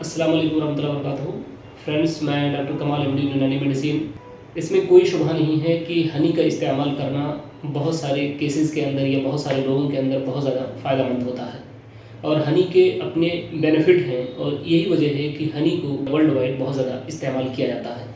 अस्सलाम वालेकुम रहमतुल्लाहि व बरकातहू। फ्रेंड्स, मैं डॉक्टर कमाल एमडी यूनानी मेडिसिन। इसमें कोई शुबा नहीं है कि हनी का इस्तेमाल करना बहुत सारे केसेस के अंदर या बहुत सारे लोगों के अंदर बहुत ज़्यादा फ़ायदेमंद होता है और हनी के अपने बेनिफिट हैं और यही वजह है कि हनी को वर्ल्ड वाइड बहुत ज़्यादा इस्तेमाल किया जाता है।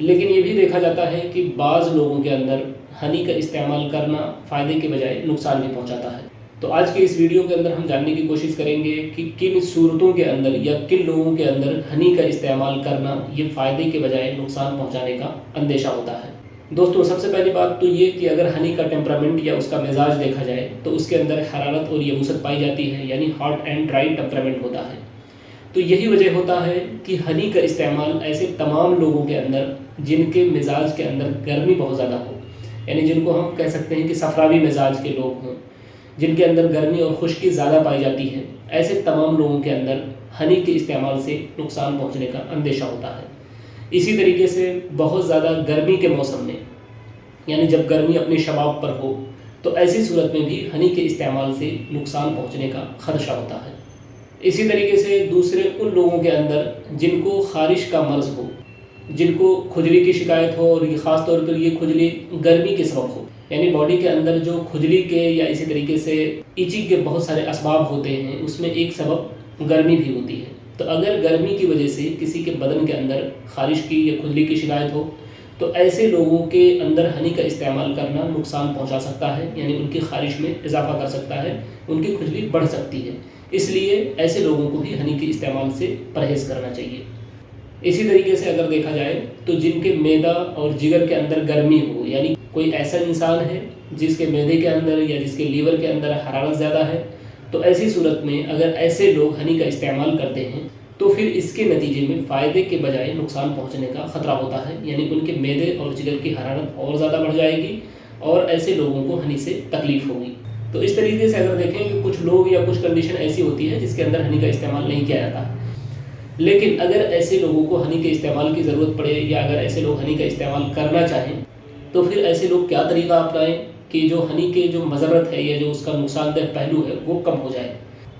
लेकिन ये भी देखा जाता है कि बाज़ लोगों के अंदर हनी का इस्तेमाल करना फ़ायदे के बजाय नुकसान भी पहुँचाता है। तो आज के इस वीडियो के अंदर हम जानने की कोशिश करेंगे कि किन सूरतों के अंदर या किन लोगों के अंदर हनी का इस्तेमाल करना ये फ़ायदे के बजाय नुकसान पहुंचाने का अंदेशा होता है। दोस्तों, सबसे पहली बात तो ये कि अगर हनी का टेम्परामेंट या उसका मिजाज देखा जाए तो उसके अंदर हरारत और यबूसत पाई जाती है, यानी हॉट एंड ड्राई टेम्परामेंट होता है। तो यही वजह होता है कि हनी का इस्तेमाल ऐसे तमाम लोगों के अंदर जिनके मिजाज के अंदर गर्मी बहुत ज़्यादा हो, यानी जिनको हम कह सकते हैं कि सफरावी मिजाज के लोग हों, जिनके अंदर गर्मी और खुश्की ज़्यादा पाई जाती है, ऐसे तमाम लोगों के अंदर हनी के इस्तेमाल से नुकसान पहुंचने का अंदेशा होता है। इसी तरीके से बहुत ज़्यादा गर्मी के मौसम में, यानी जब गर्मी अपने शबाब पर हो, तो ऐसी सूरत में भी हनी के इस्तेमाल से नुकसान पहुंचने का खदशा होता है। इसी तरीके से दूसरे उन लोगों के अंदर जिनको खारिश का मर्ज़ हो, जिनको खुजली की शिकायत हो और ये ख़ास तौर पर ये खुजली गर्मी के सबब हो, यानी बॉडी के अंदर जो खुजली के या इसी तरीके से इचिंग के बहुत सारे असबाब होते हैं, उसमें एक सबब गर्मी भी होती है। तो अगर गर्मी की वजह से किसी के बदन के अंदर खारिश की या खुजली की शिकायत हो, तो ऐसे लोगों के अंदर हनी का इस्तेमाल करना नुकसान पहुंचा सकता है, यानी उनकी खारिश में इजाफा कर सकता है, उनकी खुजली बढ़ सकती है। इसलिए ऐसे लोगों को भी हनी के इस्तेमाल से परहेज़ करना चाहिए। इसी तरीके से अगर देखा जाए तो जिनके मैदा और जिगर के अंदर गर्मी हो, यानी कोई ऐसा इंसान है जिसके मैदे के अंदर या जिसके लीवर के अंदर हरारत ज़्यादा है, तो ऐसी सूरत में अगर ऐसे लोग हनी का इस्तेमाल करते हैं तो फिर इसके नतीजे में फ़ायदे के बजाय नुकसान पहुंचने का ख़तरा होता है, यानी उनके मैदे और जिगर की हरारत और ज़्यादा बढ़ जाएगी और ऐसे लोगों को हनी से तकलीफ़ होगी। तो इस तरीके से अगर देखें कि कुछ लोग या कुछ कंडीशन ऐसी होती है जिसके अंदर हनी का इस्तेमाल नहीं किया जाता, लेकिन अगर ऐसे लोगों को हनी के इस्तेमाल की ज़रूरत पड़े या अगर ऐसे लोग हनी का इस्तेमाल करना चाहें, तो फिर ऐसे लोग क्या तरीका अपनाएं कि जो हनी के जो मज़रत है या जो उसका नुकसानदेह पहलू है वो कम हो जाए।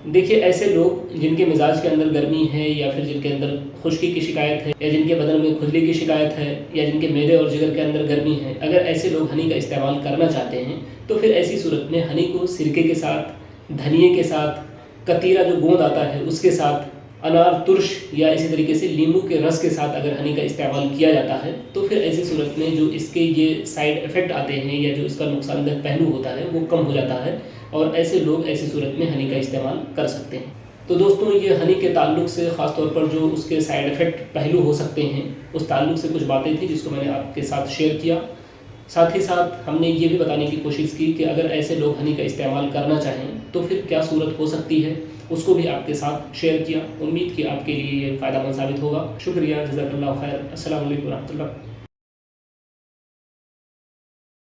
देखिए, ऐसे लोग जिनके मिजाज के अंदर गर्मी है या फिर जिनके अंदर खुश्की की शिकायत है या जिनके बदन में खुजली की शिकायत है या जिनके मैदे और जिगर के अंदर गर्मी है, अगर ऐसे लोग हनी का इस्तेमाल करना चाहते हैं तो फिर ऐसी सूरत में हनी को सिरके के साथ, धनिए के साथ, कतीरा जो गोंद आता है उसके साथ, अनार तुर्श या इसी तरीके से नींबू के रस के साथ अगर हनी का इस्तेमाल किया जाता है तो फिर ऐसी सूरत में जो इसके ये साइड इफ़ेक्ट आते हैं या जो इसका नुकसानदेह पहलू होता है वो कम हो जाता है और ऐसे लोग ऐसी सूरत में हनी का इस्तेमाल कर सकते हैं। तो दोस्तों, ये हनी के ताल्लुक से ख़ास तौर पर जो उसके साइड इफ़ेक्ट पहलू हो सकते हैं उस ताल्लुक से कुछ बातें थी जिसको मैंने आपके साथ शेयर किया। साथ ही साथ हमने ये भी बताने की कोशिश की कि अगर ऐसे लोग हनी का इस्तेमाल करना चाहें तो फिर क्या सूरत हो सकती है, उसको भी आपके साथ शेयर किया। उम्मीद की आपके लिए ये फ़ायदेमंद साबित होगा। शुक्रिया, जज़ाकल्लाहु खैर। अस्सलामु अलैकुम व रहमतुल्लाह।